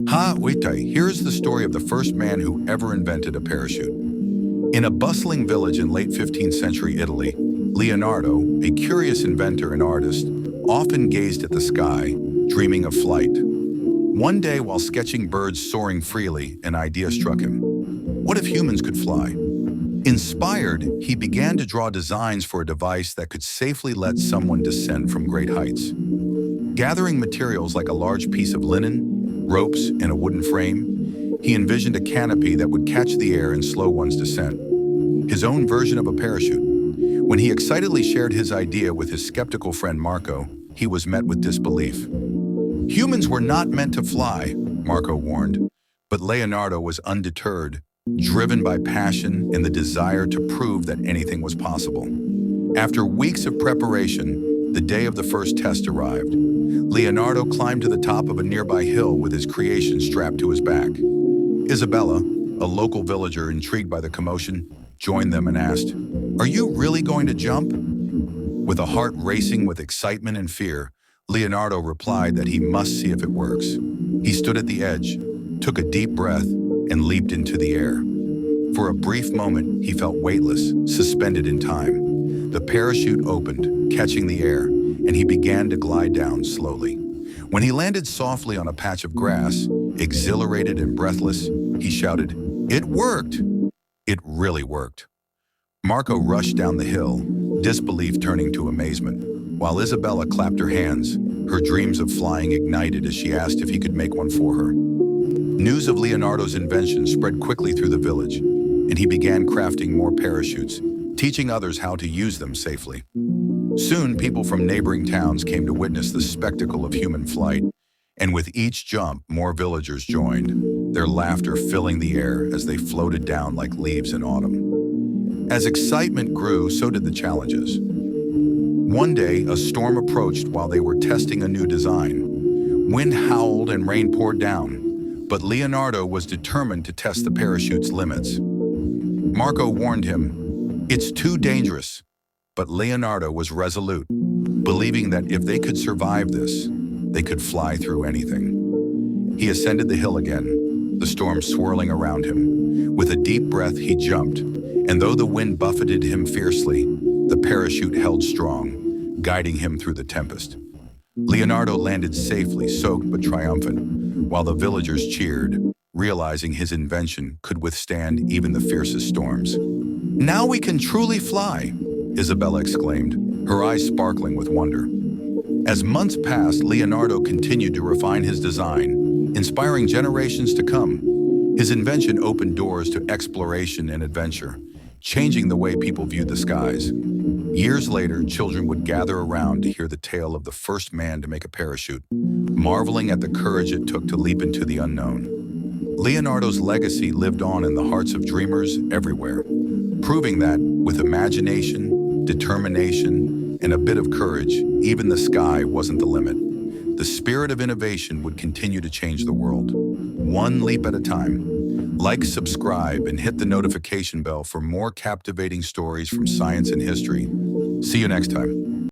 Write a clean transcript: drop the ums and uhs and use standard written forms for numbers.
Here's the story of the first man who ever invented a parachute. In a bustling village in late 15th century Italy, Leonardo, a curious inventor and artist, often gazed at the sky, dreaming of flight. One day, while sketching birds soaring freely, an idea struck him. What if humans could fly? Inspired, he began to draw designs for a device that could safely let someone descend from great heights. Gathering materials like a large piece of linen, ropes, and a wooden frame, he envisioned a canopy that would catch the air and slow one's descent. His own version of a parachute. When he excitedly shared his idea with his skeptical friend Marco, he was met with disbelief. Humans were not meant to fly, Marco warned, but Leonardo was undeterred, driven by passion and the desire to prove that anything was possible. After weeks of preparation, the day of the first test arrived. Leonardo climbed to the top of a nearby hill with his creation strapped to his back. Isabella, a local villager intrigued by the commotion, joined them and asked, "Are you really going to jump?" With a heart racing with excitement and fear, Leonardo replied that he must see if it works. He stood at the edge, took a deep breath, and leaped into the air. For a brief moment, he felt weightless, suspended in time. The parachute opened, catching the air, and he began to glide down slowly. When he landed softly on a patch of grass, exhilarated and breathless, he shouted, "It worked!" It really worked. Marco rushed down the hill, disbelief turning to amazement, while Isabella clapped her hands, her dreams of flying ignited as she asked if he could make one for her. News of Leonardo's invention spread quickly through the village, and he began crafting more parachutes, teaching others how to use them safely. Soon, people from neighboring towns came to witness the spectacle of human flight, and with each jump, more villagers joined, their laughter filling the air as they floated down like leaves in autumn. As excitement grew, so did the challenges. One day, a storm approached while they were testing a new design. Wind howled and rain poured down, but Leonardo was determined to test the parachute's limits. Marco warned him, "It's too dangerous." But Leonardo was resolute, believing that if they could survive this, they could fly through anything. He ascended the hill again, the storm swirling around him. With a deep breath, he jumped, and though the wind buffeted him fiercely, the parachute held strong, guiding him through the tempest. Leonardo landed safely, soaked but triumphant, while the villagers cheered, realizing his invention could withstand even the fiercest storms. "Now we can truly fly!" Isabella exclaimed, her eyes sparkling with wonder. As months passed, Leonardo continued to refine his design, inspiring generations to come. His invention opened doors to exploration and adventure, changing the way people viewed the skies. Years later, children would gather around to hear the tale of the first man to make a parachute, marveling at the courage it took to leap into the unknown. Leonardo's legacy lived on in the hearts of dreamers everywhere, proving that, with imagination, determination, and a bit of courage, even the sky wasn't the limit. The spirit of innovation would continue to change the world, one leap at a time. Like, subscribe, and hit the notification bell for more captivating stories from science and history. See you next time.